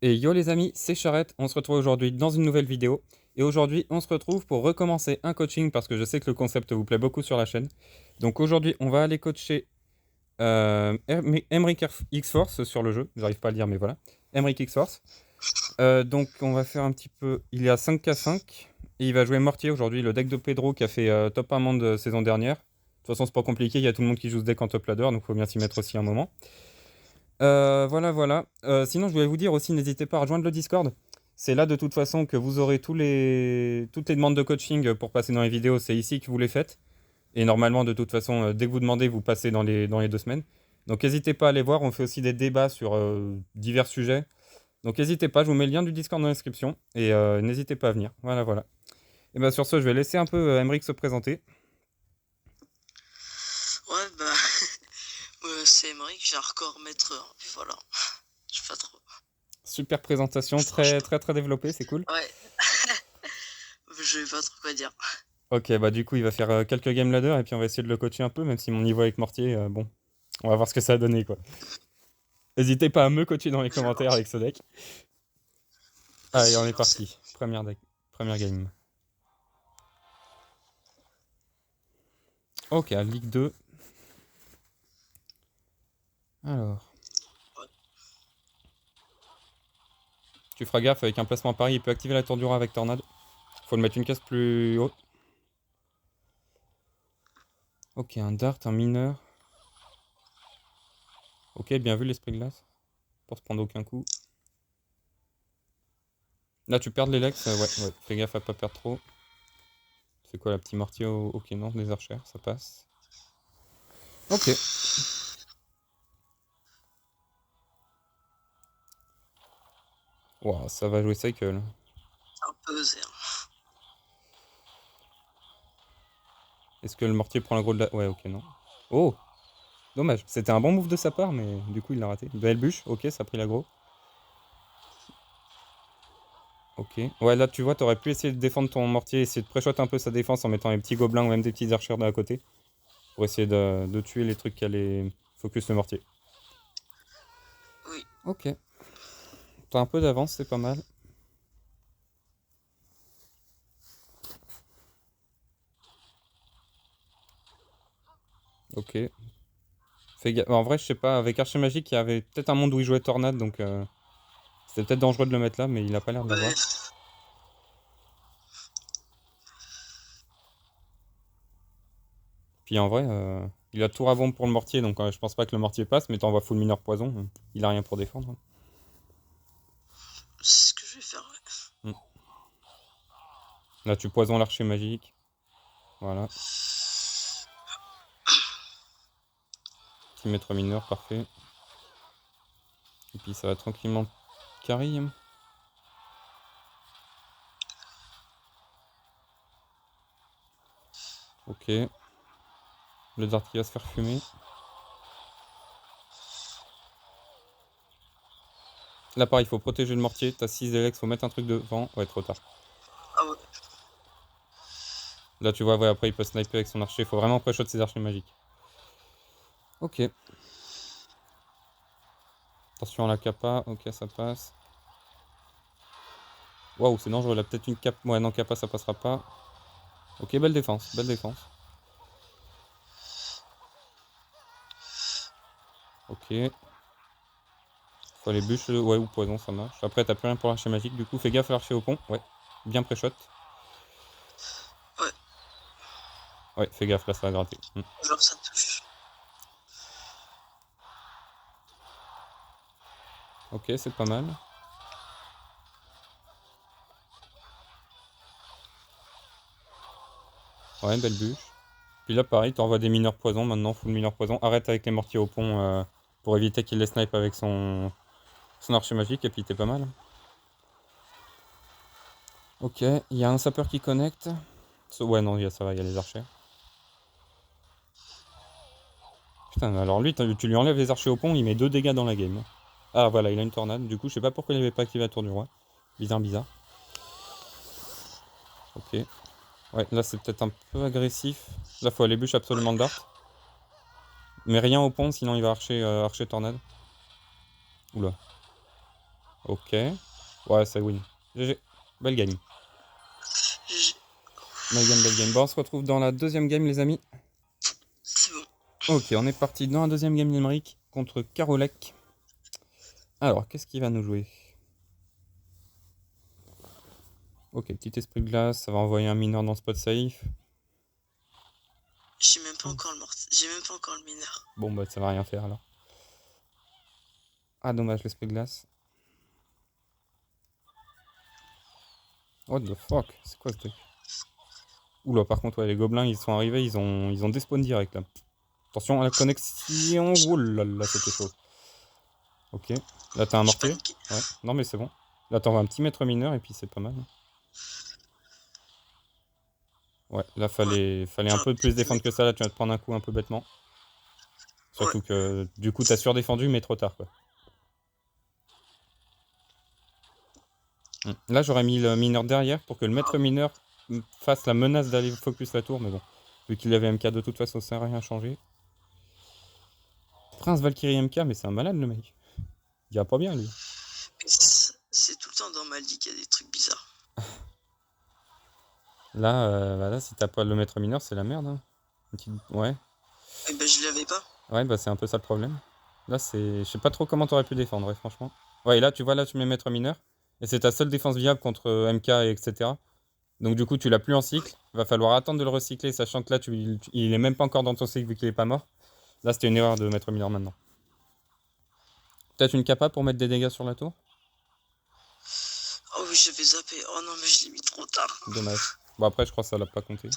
Et yo les amis, c'est Charrette, on se retrouve aujourd'hui dans une nouvelle vidéo. Et aujourd'hui, on se retrouve pour recommencer un coaching parce que je sais que le concept vous plaît beaucoup sur la chaîne. Donc aujourd'hui, on va aller coacher Emric X-Force sur le jeu. J'arrive pas à le dire, mais voilà. Emric X-Force. Donc on va faire un petit peu... Il est à 5k5 et il va jouer Mortier aujourd'hui, le deck de Pedro qui a fait top 1 monde saison dernière. De toute façon, c'est pas compliqué, il y a tout le monde qui joue ce deck en top ladder, donc il faut bien s'y mettre aussi un moment. Voilà. Sinon, je voulais vous dire aussi, n'hésitez pas à rejoindre le Discord. C'est là de toute façon que vous aurez toutes les demandes de coaching pour passer dans les vidéos. C'est ici que vous les faites. Et normalement, de toute façon, dès que vous demandez, vous passez dans les 2 semaines. Donc n'hésitez pas à aller voir. On fait aussi des débats sur divers sujets. Donc n'hésitez pas, je vous mets le lien du Discord dans la description. Et n'hésitez pas à venir. Voilà. Et bien sur ce, je vais laisser un peu Emeric se présenter. Ouais, bah, c'est Emric, j'ai un record maître 1, puis voilà. Je sais pas trop. Super présentation, très très très développée, c'est cool. Ouais. Je sais pas trop quoi dire. Ok, bah du coup, il va faire quelques game ladder et puis on va essayer de le coacher un peu, même si mon niveau avec Mortier, bon, on va voir ce que ça a donné, quoi. N'hésitez pas à me coacher dans les Je vais commentaires avec lancer. ce deck. Allez, on Vas-y, est lancez. parti. Première game. Ok, à Ligue 2. Alors, Ouais. tu feras gaffe avec un placement à pari, il peut activer la tour du roi avec Tornade. Faut le mettre une case plus haute. Ok, un dart, un mineur. Ok, bien vu l'esprit de glace. Pour se prendre aucun coup. Là, tu perds l'élex. Ouais. Fais gaffe à pas perdre trop. C'est quoi, la petite mortier Ok, non, des archères, ça passe. Ok. Wow, ça va jouer cycle. C'est un peu osé. Est-ce que le mortier prend l'aggro de la... Ouais, ok, non. Oh! Dommage. C'était un bon move de sa part, mais du coup, il l'a raté. Belle bûche. Ok, ça a pris l'aggro. Ok. Ouais, là, tu vois, t'aurais pu essayer de défendre ton mortier, essayer de pré-shot un peu sa défense en mettant les petits gobelins ou même des petits archers à côté. Pour essayer de tuer les trucs qui allaient focus le mortier. Oui. Ok. T'as un peu d'avance, c'est pas mal. Ok. Fais gaffe. En vrai, je sais pas, avec Archer Magique, il y avait peut-être un monde où il jouait Tornade, donc c'était peut-être dangereux de le mettre là, mais il a pas l'air de l'avoir. Ouais. Puis en vrai, il a tour à bombe pour le mortier, donc je pense pas que le mortier passe, mais t'envoies full mineur poison, il a rien pour défendre. C'est ce que je vais faire, ouais. Hmm. Là, tu poisons l'archer magique. Voilà. Petit maître mineur, parfait. Et puis ça va tranquillement carry. Ok. Le dart qui va se faire fumer. Là, pareil, il faut protéger le mortier. T'as 6 d'élex, faut mettre un truc devant. Ouais, trop tard. Ah ouais. Là, tu vois, ouais, après, il peut sniper avec son archer. Faut vraiment pré-shot ses archers magiques. Ok. Attention à la capa. Ok, ça passe. Waouh, c'est dangereux. Là, peut-être une cap. Ouais, non, capa, ça passera pas. Ok, belle défense. Belle défense. Ok. Faut les bûches, ouais, ou poison, ça marche. Après, t'as plus rien pour l'archer magique. Du coup, fais gaffe à l'archer au pont. Ouais. Bien pré-shot. Ouais. Ouais, fais gaffe, là, ça va gratter. Genre, ça touche. Ok, c'est pas mal. Ouais, belle bûche. Puis là, pareil, t'envoies des mineurs poison. Maintenant, full mineur poison. Arrête avec les mortiers au pont pour éviter qu'il les snipe avec son archer magique. Et puis, t'es pas mal. Ok, il y a un sapeur qui connecte. Ouais, non, ça va, il y a les archers. Putain, alors lui, tu lui enlèves les archers au pont, il met 2 dégâts dans la game. Ah, voilà, il a une tornade. Du coup, je sais pas pourquoi il avait pas activé la tour du roi. Bizarre. Ok. Ouais, là, c'est peut-être un peu agressif. Là, faut aller bûche absolument de Ouais. dart. Mais rien au pont, sinon il va archer tornade. Oula. Ok. Ouais, ça win. GG. Belle game. J- Belle game, belle game. Bon, on se retrouve dans la deuxième game, les amis. C'est bon. Ok, on est parti dans la deuxième game d'Emeric contre Karolek. Alors, qu'est-ce qu'il va nous jouer? Ok, petit esprit de glace, ça va envoyer un mineur dans le spot safe. J'ai même pas encore le mortier. J'ai même pas encore le mineur. Bon, bah, ça va rien faire alors. Ah, dommage, l'esprit de glace. What the fuck? C'est quoi ce truc? Oula, par contre, ouais, les gobelins, ils sont arrivés, ils ont despawn direct là. Attention à la connexion. Oh là là, c'était chaud. Ok. Là, t'as un Je mortier. panique. Ouais. Non, mais c'est bon. Là, t'envoies un petit maître mineur et puis c'est pas mal. Ouais, là, fallait un J'aurais peu plus peut-être dû défendre que mettre. ça. Là, tu vas te prendre un coup un peu bêtement. Ouais. Surtout que, du coup, t'as surdéfendu, mais trop tard, quoi. Là, j'aurais mis le mineur derrière pour que le maître mineur fasse la menace d'aller focus la tour, mais bon. Vu qu'il avait MK, de toute façon, ça n'a rien changé. Prince Valkyrie MK, mais c'est un malade, le mec. Il va pas bien, lui. C'est tout le temps dans Maldi qu'il y a des trucs bizarres. Là, bah là, si t'as pas le maître mineur, c'est la merde. Hein. Ouais. Et ben je l'avais pas. Ouais, bah c'est un peu ça le problème. Là, c'est... Je sais pas trop comment t'aurais pu défendre, ouais, franchement. Ouais, et là, tu vois, là, tu mets maître mineur. Et c'est ta seule défense viable contre MK, et etc. Donc, du coup, tu l'as plus en cycle. Va falloir attendre de le recycler, sachant que là, il est même pas encore dans ton cycle vu qu'il est pas mort. Là, c'était une erreur de maître mineur maintenant. Peut-être une capa pour mettre des dégâts sur la tour? Oh oui, j'avais zappé. Oh non, mais je l'ai mis trop tard. Dommage. Bon, après, je crois que ça l'a pas compté.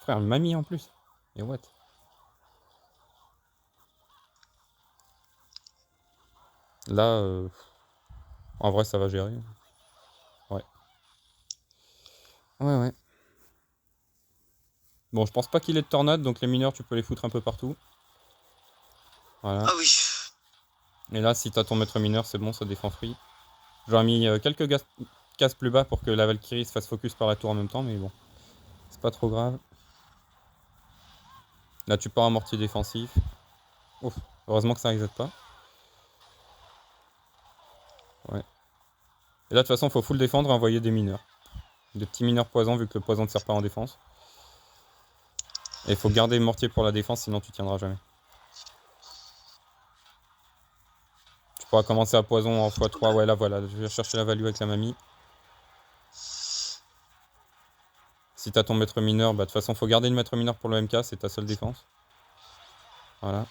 Frère, une mamie en plus. Et what? Là, en vrai, ça va gérer. Ouais. Ouais, ouais. Bon, je pense pas qu'il ait de tornade, donc les mineurs, tu peux les foutre un peu partout. Voilà. Ah oui. Et là, si t'as ton maître mineur, c'est bon, ça défend free. J'aurais mis quelques cases plus bas pour que la Valkyrie se fasse focus par la tour en même temps, mais bon. C'est pas trop grave. Là, tu pars en mortier défensif. Ouf, heureusement que ça reset pas. Ouais. Et là, de toute façon, faut full défendre et envoyer des mineurs. Des petits mineurs poison, vu que le poison ne sert pas en défense. Et il faut garder le mortier pour la défense, sinon tu tiendras jamais. Tu pourras commencer à poison en x3. Ouais, là, voilà. Je vais chercher la value avec la mamie. Si t'as ton maître mineur, bah de toute façon, faut garder le maître mineur pour le MK, c'est ta seule défense. Voilà.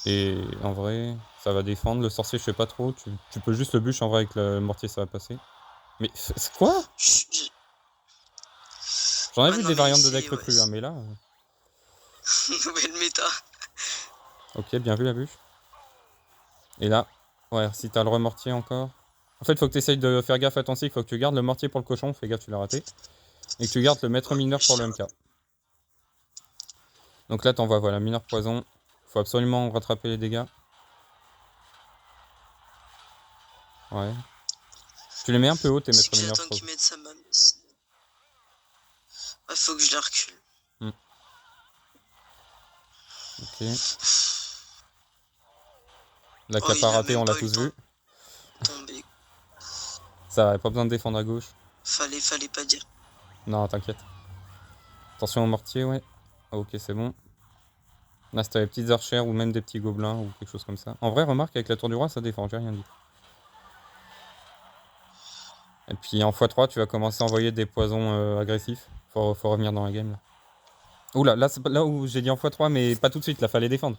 Et en vrai, ça va défendre. Le sorcier, je sais pas trop. Tu peux juste le bûche, en vrai, avec le mortier, ça va passer. Mais c'est quoi? J'en ai Ouais, vu non, des mais variantes de ici, deck ouais. recru, hein, mais là... Nouvelle méta. Ok, bien vu la bûche. Et là, ouais, si t'as le remortier encore... En fait, faut que tu essayes de faire gaffe à ton cycle. Faut que tu gardes le mortier pour le cochon. Fais gaffe, tu l'as raté. Et que tu gardes le maître mineur pour le MK. Donc là, t'envoies, voilà, mineur poison. Faut absolument rattraper les dégâts. Ouais. Tu les mets un peu haut, tes C'est maîtres que mineurs, je j'attends trouve. qu'il mette sa mamie. Ouais, faut que je la recule. Ok. La Oh, capa il a ratée, même on l'a pas eu le tous temps vu. de tomber. Ça va, pas besoin de défendre à gauche. Fallait pas dire. Non, t'inquiète. Attention au mortier, ouais. Ok, c'est bon. Là, si t'as les petites archères ou même des petits gobelins ou quelque chose comme ça. En vrai, remarque, avec la tour du roi, ça défend, j'ai rien dit. Et puis en x3, tu vas commencer à envoyer des poisons agressifs. Faut revenir dans la game, là. Oula, là, c'est là où j'ai dit en x3, mais pas tout de suite, là, fallait défendre.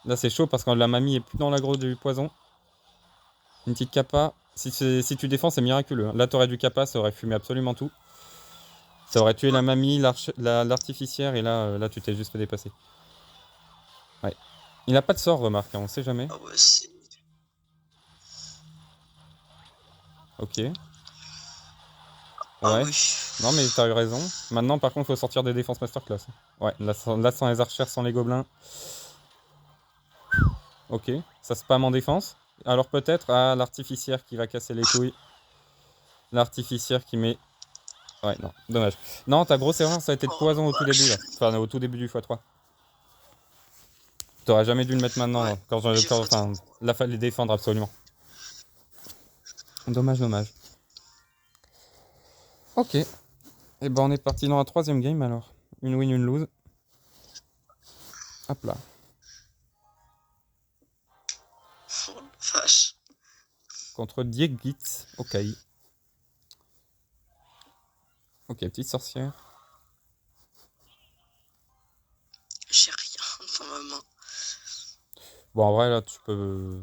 Là, c'est chaud parce que la mamie est plus dans l'aggro du poison. Une petite capa. Si tu défends, c'est miraculeux. Hein. Là, t'aurais du capa, ça aurait fumé absolument tout. Ça aurait tué la mamie, l'artificière, et là, tu t'es juste fait dépasser. Ouais. Il n'a pas de sort, remarque, hein, on sait jamais. Ah ouais, c'est. Ok. Ah Ouais. oui. Non, mais t'as eu raison. Maintenant, par contre, faut sortir des défenses masterclass. Ouais, là, sans les archères, sans les gobelins. Ok. Ça spam en défense. Alors peut-être, l'artificière qui va casser les couilles. L'artificière qui met... Ouais, non, dommage. Non, ta grosse erreur, ça a été de Oh poison au tout début, là. vache. Enfin, au tout début du x3. T'aurais jamais dû le mettre maintenant, Ouais, quand j'ai faute. enfin, là fallait défendre absolument. Dommage, dommage. Ok. Et ben on est parti dans la troisième game alors. Une win, une lose. Hop là. Oh la vache. Contre Dieguitz. Ok. Ok, petite sorcière. J'ai rien dans ma main. Bon, en vrai, là, tu peux.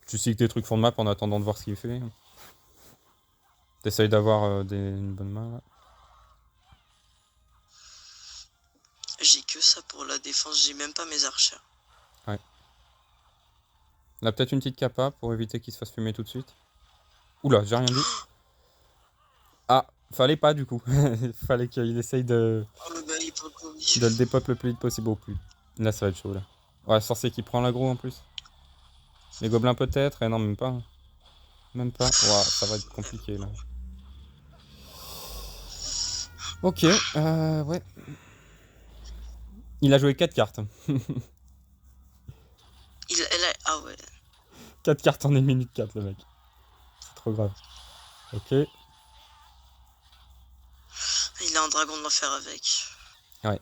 Tu sais que tes trucs font de map en attendant de voir ce qu'il fait. T'essayes d'avoir une bonne main là. J'ai que ça pour la défense, j'ai même pas mes archers. Ouais. Là, peut-être une petite capa pour éviter qu'il se fasse fumer tout de suite. Oula, j'ai rien dit. Ah, fallait pas du coup. Fallait qu'il essaye Oh bah il peut pas oui. de le dépop le plus vite possible au plus. Là, ça va être chaud là. Ouais, sorcier qui prend l'aggro en plus. Les gobelins peut-être. Eh non, même pas. Même pas. Ouah, ça va être compliqué là. Ok, ouais. Il a joué 4 cartes. Ah ouais. 4 cartes en 1 minute 4 le mec. C'est trop grave. Ok. Il a un dragon de l'enfer avec. Ouais.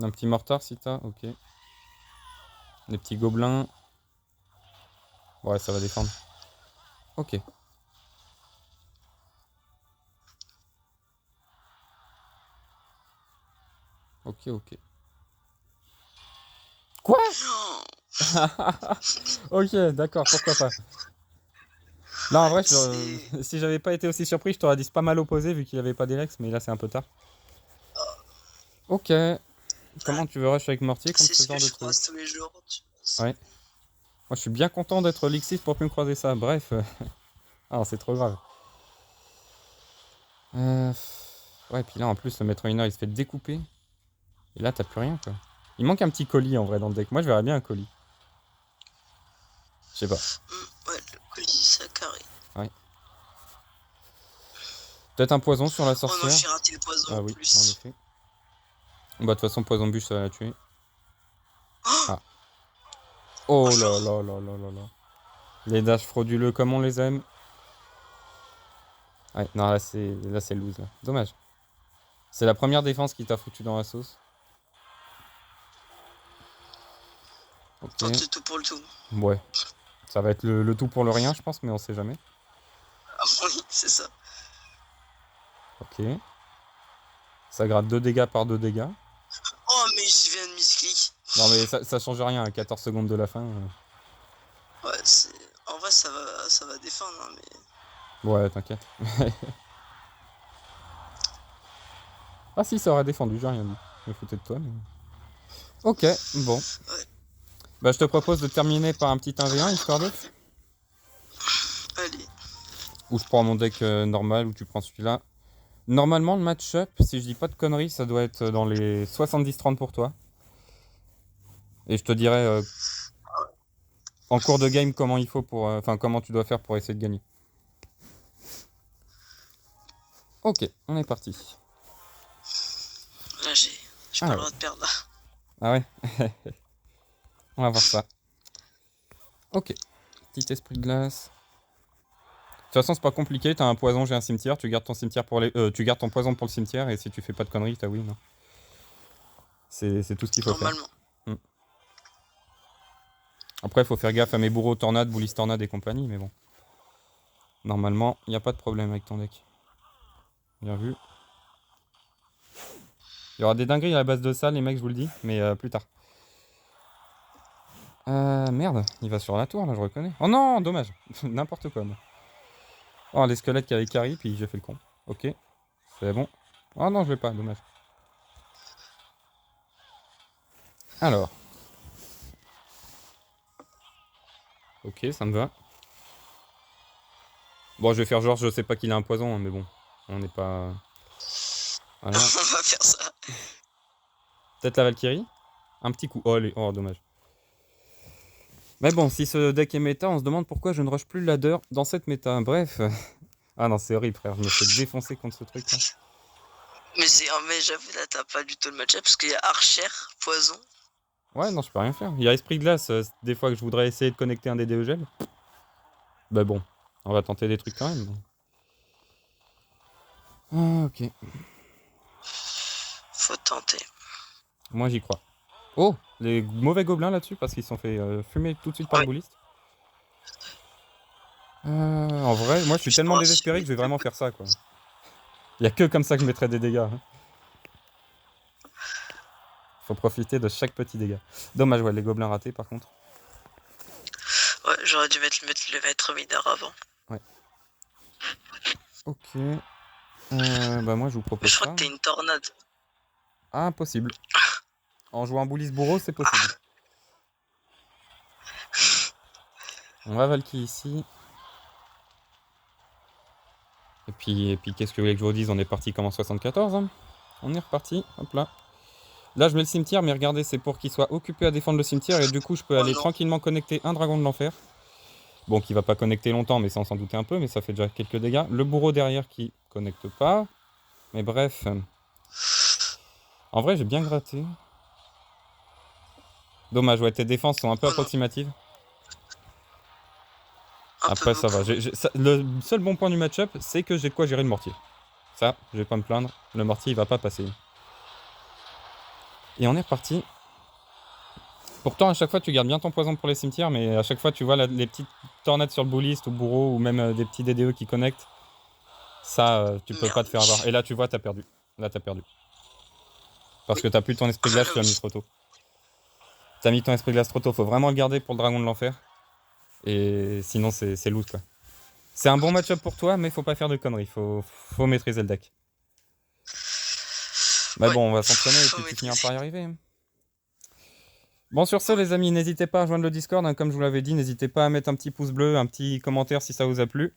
Un petit mortar si t'as. Ok. Des petits gobelins. Ouais, ça va défendre. Ok. Ok, ok. Quoi? Oh, Ok, d'accord, pourquoi pas. Là, en vrai, c'est si j'avais pas été aussi surpris, je t'aurais dit c'est pas mal opposé vu qu'il avait pas d'Elex, mais là, c'est un peu tard. Ok. Comment tu veux rush avec Mortier contre c'est ce ce que genre de je truc? croise tous les jours. Ouais. Moi, je suis bien content d'être Lixis pour plus me croiser ça. Bref. Ah, c'est trop grave. Euh, Ouais, puis là, en plus, le Metroiner, il se fait découper. Et là, t'as plus rien, quoi. Il manque un petit colis, en vrai, dans le deck. Moi, je verrais bien un colis. Je sais pas. Ouais, le colis ça carré. Ouais. Peut-être un poison sur la Oh non, sorcière. j'ai raté le poison Ah en oui, en plus. effet. Bah, de toute façon, poison bûche, ça va la tuer. Oh, Ah. oh Oh là genre. là là là là là. Les dashs frauduleux comme on les aime. Ouais, non, là c'est loose, là. Dommage. C'est la première défense qui t'a foutu dans la sauce. Ok. Tente tout pour le tout. Ouais. Ça va être le tout pour le rien, je pense, mais on sait jamais. Ah oui, c'est ça. Ok. Ça gratte 2 dégâts par 2 dégâts. Oh, mais je viens de misclick. Non, mais ça change rien à 14 secondes de la fin. Ouais, c'est. En vrai, ça va défendre, hein, mais. Ouais, t'inquiète. Ah si, ça aurait défendu, j'ai rien dit. Je me foutais de toi, mais... Ok, bon. Ouais, Bah, je te propose de terminer par un petit 1v1, histoire de... allez. Ou je prends mon deck normal, ou tu prends celui-là. Normalement, le match-up, si je dis pas de conneries, ça doit être dans les 70-30 pour toi. Et je te dirai en cours de game comment il faut pour... Enfin, comment tu dois faire pour essayer de gagner. Ok, on est parti. Là, j'ai pas le Alors, droit de perdre, là. ah ouais. On va voir ça. Ok, petit esprit de glace. De toute façon, c'est pas compliqué, t'as un poison, j'ai un cimetière, tu gardes ton cimetière pour les... tu gardes ton poison pour le cimetière, et si tu fais pas de conneries, t'as win. C'est tout ce qu'il faut faire. Normalement. Hmm. Après, il faut faire gaffe à mes bourreaux tornades, boulis tornades et compagnie, mais bon. Normalement, il n'y a pas de problème avec ton deck. Bien vu. Il y aura des dingueries à la base de ça, les mecs, je vous le dis, mais plus tard. Merde, il va sur la tour, là, je reconnais. Oh non, dommage. N'importe quoi, moi. Oh, les squelettes qui avaient carry, puis j'ai fait le con. Ok, c'est bon. Oh non, je vais pas, dommage. Alors. Ok, ça me va. Bon, je vais faire genre, je sais pas qu'il a un poison, hein, mais bon. On n'est pas... Voilà. On va faire ça. Peut-être la Valkyrie. Un petit coup. Oh, oh, dommage. Mais bon, si ce deck est méta, on se demande pourquoi je ne rush plus le ladder dans cette méta. Bref. Ah non, c'est horrible, frère. Je me fais défoncer contre ce truc-là. Mais j'avoue, là, t'as pas du tout le match-up parce qu'il y a Archer, Poison. Ouais, non, je peux rien faire. Il y a Esprit Glace, des fois que je voudrais essayer de connecter un des DEGEL. Bah bon, on va tenter des trucs quand même. Ah, ok. Faut tenter. Moi, j'y crois. Oh, les mauvais gobelins là-dessus parce qu'ils se sont fait fumer tout de suite par le Ouais. bouliste. En vrai, moi je suis tellement Putain, désespéré que je vais vraiment faire ça quoi. Il y a que comme ça que je mettrai des dégâts. Hein. Faut profiter de chaque petit dégât. Dommage, ouais, les gobelins ratés par contre. Ouais, j'aurais dû mettre le maître mineur avant. Ouais. Ok. Bah moi je vous Mais propose je crois ça. que t'es une tornade. Ah, possible. En jouant bouliste bourreau, c'est possible. On va Valky ici. Et puis qu'est-ce que vous voulez que je vous dise? On est parti comme en 74. Hein. On est reparti. Hop là. Là, je mets le cimetière, mais regardez, c'est pour qu'il soit occupé à défendre le cimetière. Et du coup, je peux Oh aller non. tranquillement connecter un dragon de l'enfer. Bon, qui va pas connecter longtemps, mais ça on s'en doutait un peu. Mais ça fait déjà quelques dégâts. Le bourreau derrière qui connecte pas. Mais bref. En vrai, j'ai bien gratté. Dommage, ouais, tes défenses sont un peu Oh non. approximatives. Un peu Après, ça va. beaucoup. Le seul bon point du match-up, c'est que j'ai de quoi gérer le mortier. Ça, je vais pas me plaindre. Le mortier, il va pas passer. Et on est reparti. Pourtant, à chaque fois, tu gardes bien ton poison pour les cimetières, mais à chaque fois, tu vois les petites tornades sur le bouliste ou bourreau, ou même des petits DDE qui connectent. Ça, tu peux pas Merde. te faire avoir. Et là, tu vois, t'as perdu. Là, t'as perdu. Parce que t'as plus ton esprit glace, tu l'as mis trop tôt. T'as mis ton esprit glace trop tôt. Faut vraiment le garder pour le dragon de l'enfer. Et sinon, c'est loose, quoi. C'est un bon match-up pour toi, mais faut pas faire de conneries. Faut maîtriser le deck. Bah Ouais. bon, on va s'entraîner et Faut puis tu finiras maîtriser. par y arriver. Hein. Bon, sur ce, les amis, n'hésitez pas à rejoindre le Discord. Hein, comme je vous l'avais dit, n'hésitez pas à mettre un petit pouce bleu, un petit commentaire si ça vous a plu.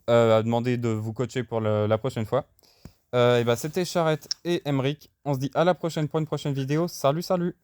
À demander de vous coacher pour la prochaine fois. Et bah, c'était Charrette et Emeric. On se dit à la prochaine pour une prochaine vidéo. Salut, salut!